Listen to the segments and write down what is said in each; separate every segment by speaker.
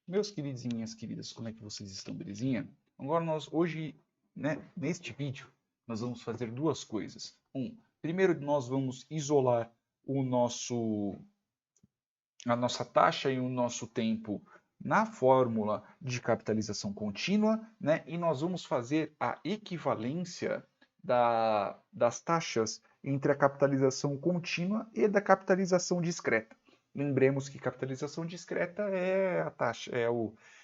Speaker 1: Meus queridos e minhas queridas, como é que vocês estão, belezinha? Agora hoje, né, neste vídeo, nós vamos fazer duas coisas. Primeiro nós vamos isolar a nossa taxa e o nosso tempo na fórmula de capitalização contínua, né? E nós vamos fazer a equivalência das taxas entre a capitalização contínua e da capitalização discreta. Lembremos que capitalização discreta é a taxa,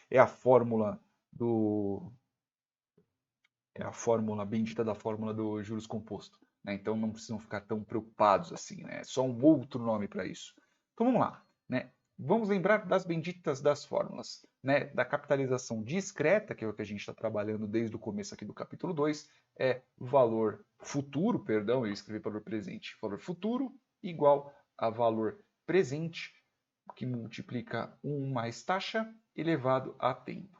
Speaker 1: é a fórmula do é a fórmula bendita da fórmula do juros composto, né? Então não precisam ficar tão preocupados assim, né? É só um outro nome para isso. Então vamos lá, né? Vamos lembrar das benditas das fórmulas, né? Da capitalização discreta, que é o que a gente está trabalhando desde o começo aqui do capítulo 2, é valor futuro, perdão, eu escrevi valor presente, valor futuro igual a valor presente, que multiplica 1 mais taxa elevado a tempo.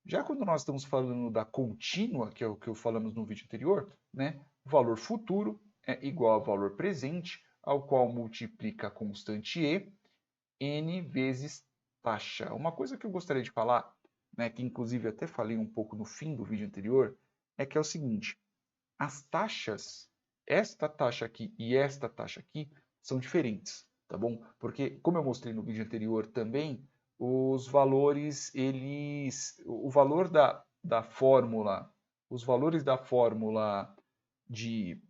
Speaker 1: Já quando nós estamos falando da contínua, que é o que falamos no vídeo anterior, né, valor futuro é igual a valor presente, ao qual multiplica a constante E, N vezes taxa. Uma coisa que eu gostaria de falar, né, que inclusive até falei um pouco no fim do vídeo anterior, é que é o seguinte, as taxas, esta taxa aqui e esta taxa aqui, são diferentes, tá bom? Porque, como eu mostrei no vídeo anterior também, os valores, o valor da fórmula, os valores da fórmula de,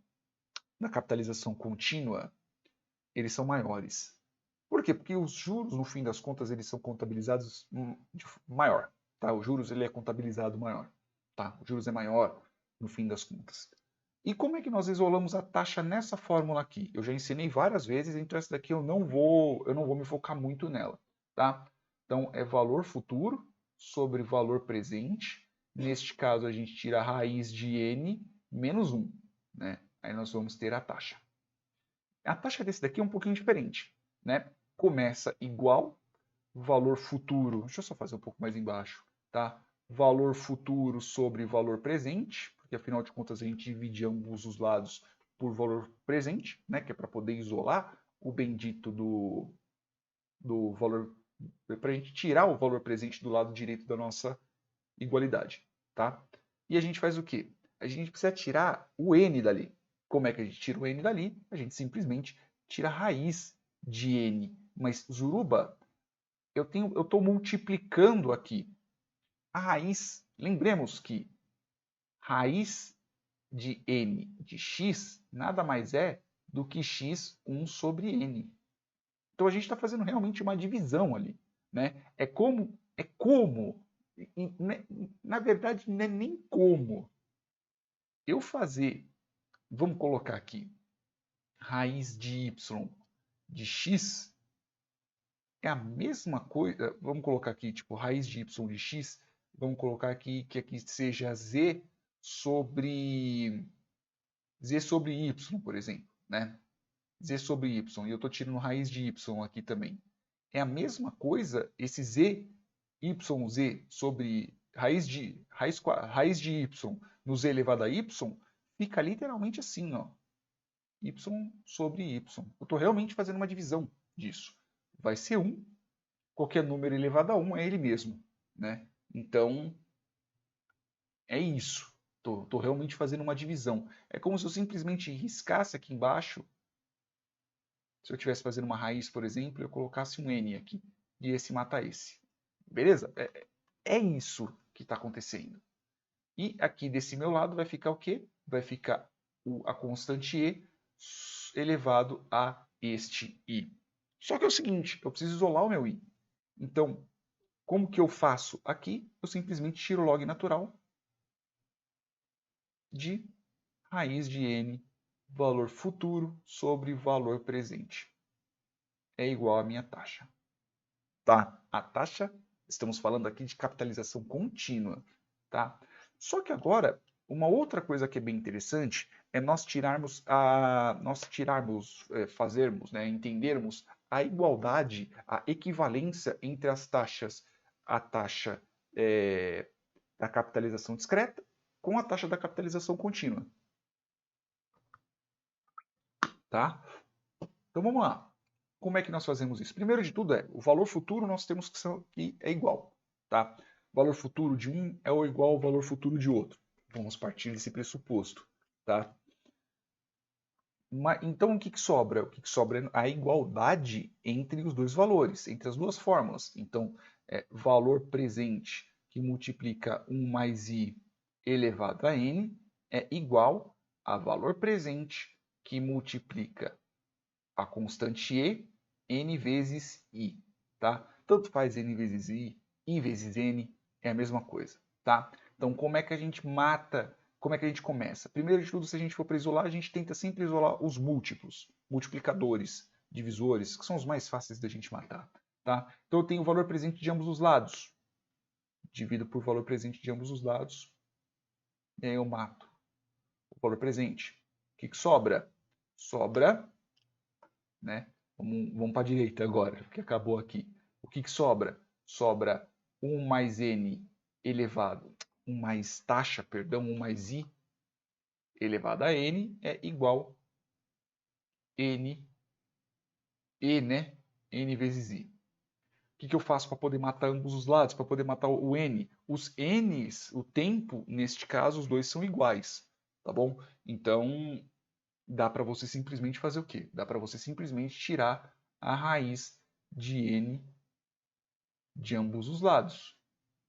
Speaker 1: da capitalização contínua, eles são maiores. Por quê? Porque os juros, no fim das contas, eles são contabilizados de maior, tá? Os juros, ele é contabilizado maior, tá? O juros é maior, no fim das contas. E como é que nós isolamos a taxa nessa fórmula aqui? Eu já ensinei várias vezes, então essa daqui eu não vou me focar muito nela, tá? Então é valor futuro sobre valor presente. Neste caso a gente tira a raiz de n menos 1, né? Aí nós vamos ter a taxa. A taxa desse daqui é um pouquinho diferente, né? Começa igual valor futuro, deixa eu só fazer um pouco mais embaixo, tá? Valor futuro sobre valor presente, porque afinal de contas a gente divide ambos os lados por valor presente, né? Que é para poder isolar o bendito do valor, para a gente tirar o valor presente do lado direito da nossa igualdade, tá? E a gente faz o quê? A gente precisa tirar o n dali. Como é que a gente tira o n dali? A gente simplesmente tira a raiz de n. Mas, Zuruba, eu estou multiplicando aqui a raiz. Lembremos que raiz de n de x nada mais é do que x 1 sobre n. Então a gente está fazendo realmente uma divisão ali, né? É como, na verdade não é nem como eu fazer, vamos colocar aqui, raiz de y de x é a mesma coisa, vamos colocar aqui, tipo, raiz de y de x, vamos colocar aqui que aqui seja z sobre y, por exemplo, né? Z sobre y, e eu estou tirando raiz de y aqui também. É a mesma coisa, esse z, yz sobre raiz de y no z elevado a y, fica literalmente assim, ó, y sobre y. Eu estou realmente fazendo uma divisão disso. Vai ser 1, qualquer número elevado a 1 é ele mesmo, né? Então, é isso. Estou realmente fazendo uma divisão. É como se eu simplesmente riscasse aqui embaixo. Se eu estivesse fazendo uma raiz, por exemplo, eu colocasse um n aqui. E esse mata esse. Beleza? É isso que está acontecendo. E aqui desse meu lado vai ficar o quê? Vai ficar a constante e elevado a este i. Só que é o seguinte, eu preciso isolar o meu i. Então, como que eu faço aqui? Eu simplesmente tiro o log natural de raiz de n, valor futuro sobre valor presente. É igual à minha taxa. Tá? A taxa, estamos falando aqui de capitalização contínua. Tá? Só que agora, uma outra coisa que é bem interessante é fazermos, né, entendermos a igualdade, a equivalência entre as taxas, a taxa da capitalização discreta com a taxa da capitalização contínua. Tá? Então vamos lá. Como é que nós fazemos isso? Primeiro de tudo o valor futuro nós temos que é igual. tá? Valor futuro de um é igual ao valor futuro de outro. Vamos partir desse pressuposto, tá? Então, o que que sobra? O que que sobra é a igualdade entre os dois valores, entre as duas fórmulas. Então, valor presente que multiplica 1 mais i elevado a n é igual a valor presente que multiplica a constante e, n vezes i, tá? Tanto faz n vezes i vezes n, é a mesma coisa, tá? Então, como é que a gente mata, como é que a gente começa? Primeiro de tudo, se a gente for para isolar, a gente tenta sempre isolar os múltiplos, multiplicadores, divisores, que são os mais fáceis da gente matar, tá? Então, eu tenho o valor presente de ambos os lados, divido por valor presente de ambos os lados, e aí eu mato o valor presente. O que que sobra? Sobra, né? Vamos para a direita agora, porque acabou aqui. O que que sobra? Sobra 1 mais n elevado, 1 mais taxa, perdão, 1 mais i elevado a n é igual n, né? N vezes i. O que que eu faço para poder matar ambos os lados, para poder matar o n? Os n's, o tempo, neste caso, os dois são iguais, tá bom? Então, dá para você simplesmente fazer o quê? Dá para você simplesmente tirar a raiz de n de ambos os lados.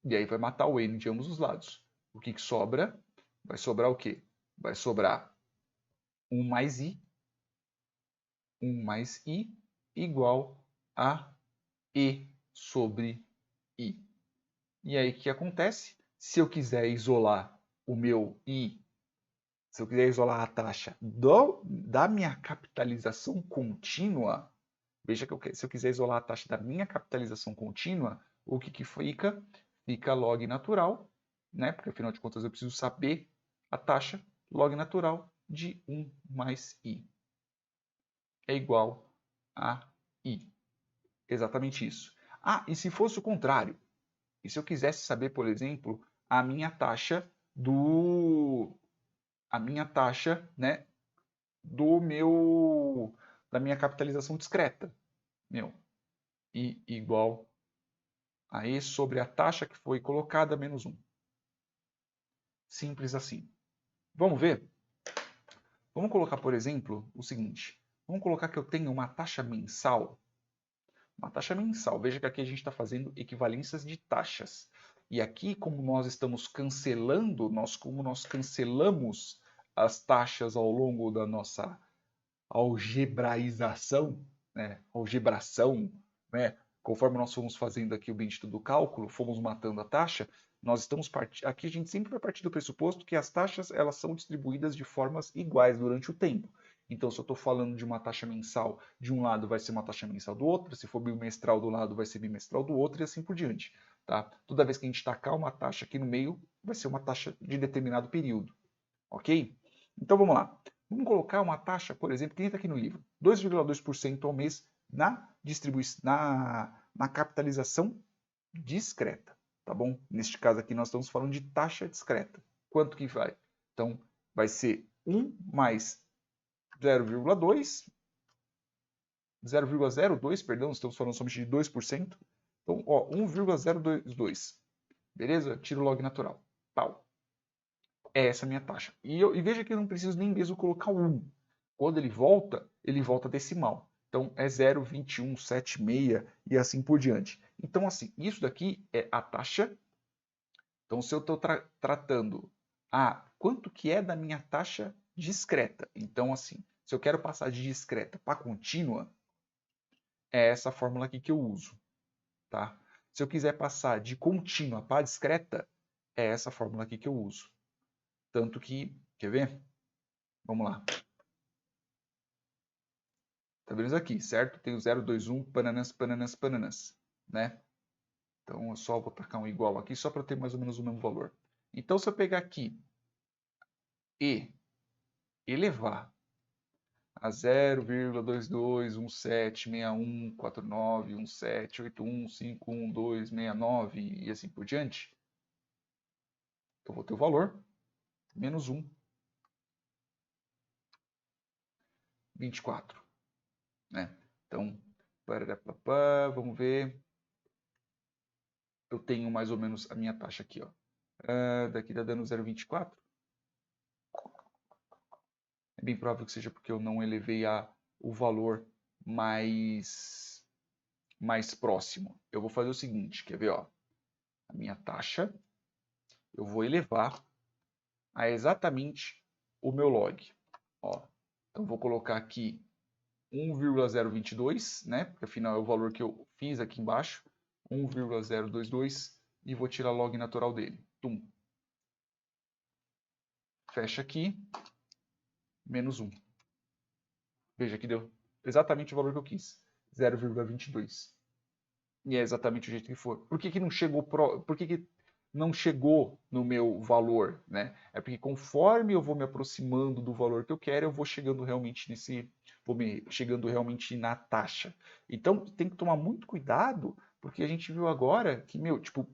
Speaker 1: E aí vai matar o n de ambos os lados. O que que sobra? Vai sobrar o quê? Vai sobrar 1 mais i, 1 mais i igual a e sobre i. E aí o que acontece? Se eu quiser isolar o meu i, se eu quiser isolar a taxa da minha capitalização contínua, veja que se eu quiser isolar a taxa da minha capitalização contínua, o que que fica? Fica log natural, né? Porque afinal de contas eu preciso saber a taxa log natural de 1 mais i. É igual a i. Exatamente isso. Ah, e se fosse o contrário? E se eu quisesse saber, por exemplo, a minha taxa né, da minha capitalização discreta, meu, i igual a e sobre a taxa que foi colocada menos 1. Simples assim. Vamos ver? Vamos colocar, por exemplo, o seguinte. Vamos colocar que eu tenho uma taxa mensal. Uma taxa mensal. Veja que aqui a gente está fazendo equivalências de taxas. E aqui, como nós estamos cancelando, como nós cancelamos as taxas ao longo da nossa algebraização, né? Algebração, né? Conforme nós fomos fazendo aqui o bendito do cálculo, fomos matando a taxa, nós estamos aqui a gente sempre vai partir do pressuposto que as taxas elas são distribuídas de formas iguais durante o tempo. Então, se eu estou falando de uma taxa mensal de um lado, vai ser uma taxa mensal do outro, se for bimestral do lado, vai ser bimestral do outro e assim por diante. Tá? Toda vez que a gente tacar uma taxa aqui no meio, vai ser uma taxa de determinado período. Ok? Então vamos lá. Vamos colocar uma taxa, por exemplo, que nem está aqui no livro, 2,2% ao mês na distribuição, na capitalização discreta, tá bom? Neste caso aqui nós estamos falando de taxa discreta. Quanto que vai? Então vai ser 1 mais 0,2, 0,02, perdão, estamos falando somente de 2%. Então, ó, 1,022. Beleza? Tiro log natural. Tal. É essa a minha taxa. E veja que eu não preciso nem mesmo colocar o 1. Quando ele volta decimal. Então é 0,2176 e assim por diante. Então, assim, isso daqui é a taxa. Então, se eu estou tratando quanto que é da minha taxa discreta. Então, assim, se eu quero passar de discreta para contínua, é essa fórmula aqui que eu uso. Tá? Se eu quiser passar de contínua para discreta, é essa fórmula aqui que eu uso. Tanto que, quer ver? Vamos lá. Tá vendo isso aqui, certo? Tem o 0, 2, 1, bananas, bananas, bananas, né? Então, eu só vou tacar um igual aqui, só para ter mais ou menos o mesmo valor. Então, se eu pegar aqui e elevar a 0,22176149178151512269 e assim por diante, eu vou ter o valor menos 1, 24, né? Então, vamos ver. eu tenho mais ou menos a minha taxa aqui, ó. Daqui está dando 0,24. É bem provável que seja porque eu não elevei o valor mais próximo. Eu vou fazer o seguinte, quer ver, ó? A minha taxa, eu vou elevar a exatamente o meu log. Ó, então vou colocar aqui 1,022, né? Porque afinal é o valor que eu fiz aqui embaixo, 1,022, e vou tirar log natural dele. Tum. Fecha aqui, menos 1. Veja que deu exatamente o valor que eu quis, 0,22. E é exatamente o jeito que for. Por que não chegou por que não chegou no meu valor, né? É porque conforme eu vou me aproximando do valor que eu quero, eu vou chegando realmente chegando realmente na taxa. Então tem que tomar muito cuidado, porque a gente viu agora que, tipo,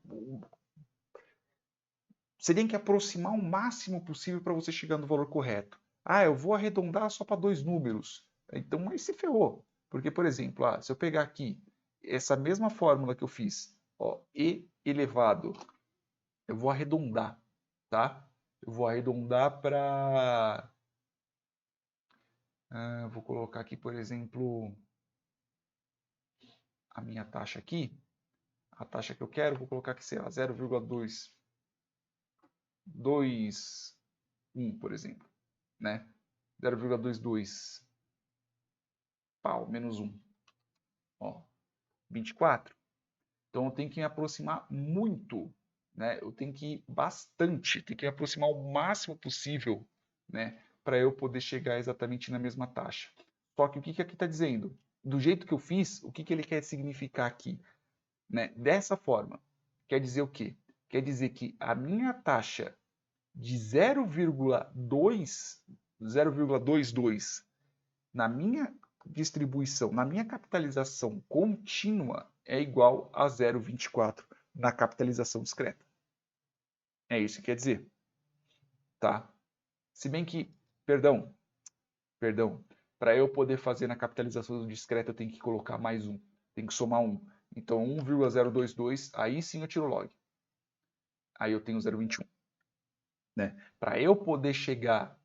Speaker 1: você tem que aproximar o máximo possível para você chegar no valor correto. Ah, eu vou arredondar só para 2 números. Então aí se ferrou. Porque, por exemplo, se eu pegar aqui essa mesma fórmula que eu fiz, ó, e elevado, eu vou arredondar, tá? Eu vou arredondar para... vou colocar aqui, por exemplo, a minha taxa aqui. A taxa que eu quero, vou colocar aqui, sei lá, 0,221, por exemplo, né? 0,22, pau, menos 1, ó, 24. Então eu tenho que me aproximar muito, né? Eu tenho que ir bastante, tenho que me aproximar o máximo possível, né? Para eu poder chegar exatamente na mesma taxa. Só que o que aqui está dizendo? Do jeito que eu fiz, o que ele quer significar aqui? Né? Dessa forma, quer dizer o quê? Quer dizer que a minha taxa de 0,22 na minha distribuição, na minha capitalização contínua é igual a 0,24 na capitalização discreta. É isso que quer dizer. Tá? Se bem que, perdão, para eu poder fazer na capitalização discreta eu tenho que colocar mais 1, tem que somar 1. Então 1,022, aí sim eu tiro log. Aí eu tenho 0,21. Né? Para eu poder chegar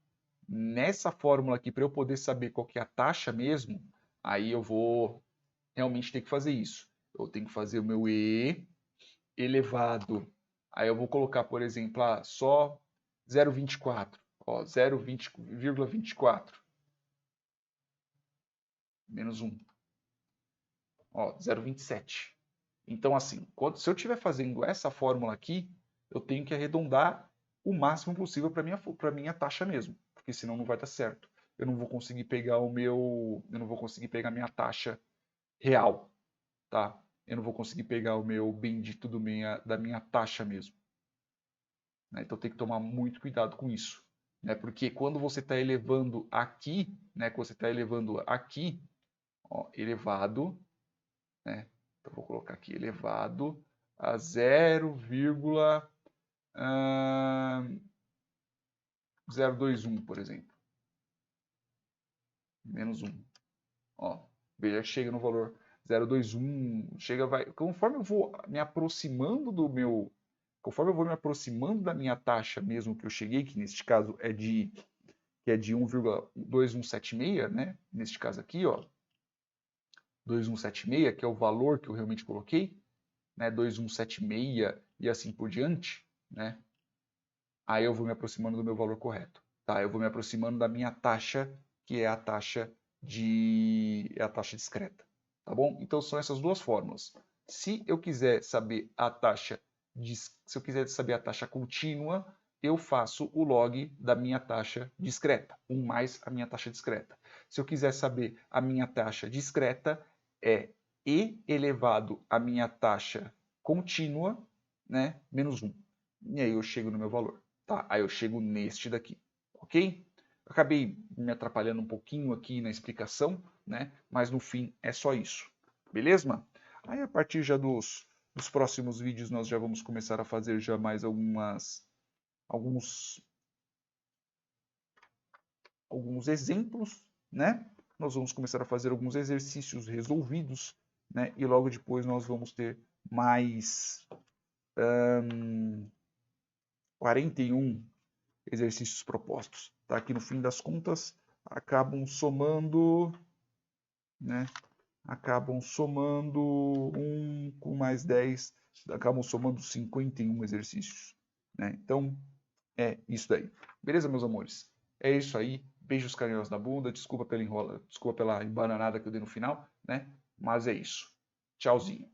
Speaker 1: nessa fórmula aqui, para eu poder saber qual que é a taxa mesmo, aí eu vou realmente ter que fazer isso. Eu tenho que fazer o meu E elevado. Aí eu vou colocar, por exemplo, só 0,24. 0,24. Menos 1. 0,27. Então, assim, se eu estiver fazendo essa fórmula aqui, eu tenho que arredondar o máximo possível para a minha taxa mesmo, porque senão não vai dar certo. Eu não vou conseguir pegar eu não vou conseguir pegar a minha taxa real, tá? Eu não vou conseguir pegar o meu bendito da minha taxa mesmo. Né? Então tem que tomar muito cuidado com isso, né? Porque quando você está elevando aqui, né? Quando você está elevando aqui, ó, elevado, né? Então vou colocar aqui elevado a 0,021, por exemplo. Menos 1. Ó, veja que chega no valor 0,21, conforme eu vou me aproximando conforme eu vou me aproximando da minha taxa mesmo que eu cheguei, que neste caso é de 1,2176, né? Neste caso aqui, ó, 2176, que é o valor que eu realmente coloquei, né? 2176 e assim por diante, né? Aí eu vou me aproximando do meu valor correto, tá? Eu vou me aproximando da minha taxa, que é a taxa discreta, tá bom? Então são essas duas fórmulas. Se eu quiser saber a taxa contínua, eu faço o log da minha taxa discreta, 1 mais a minha taxa discreta. Se eu quiser saber a minha taxa discreta, é E elevado à minha taxa contínua, né, menos 1. E aí eu chego no meu valor. Tá? Aí eu chego neste daqui, ok? Eu acabei me atrapalhando um pouquinho aqui na explicação, né? Mas no fim é só isso, beleza? Aí a partir já dos próximos vídeos nós já vamos começar a fazer já mais alguns exemplos, né? Nós vamos começar a fazer alguns exercícios resolvidos, né? E logo depois nós vamos ter mais 41 exercícios propostos, tá? Que no fim das contas acabam somando, né? Acabam somando 1 com mais 10, acabam somando 51 exercícios, né? Então, é isso daí. Beleza, meus amores? É isso aí. Beijos carinhosos na bunda. Desculpa pela embananada que eu dei no final, né? Mas é isso. Tchauzinho.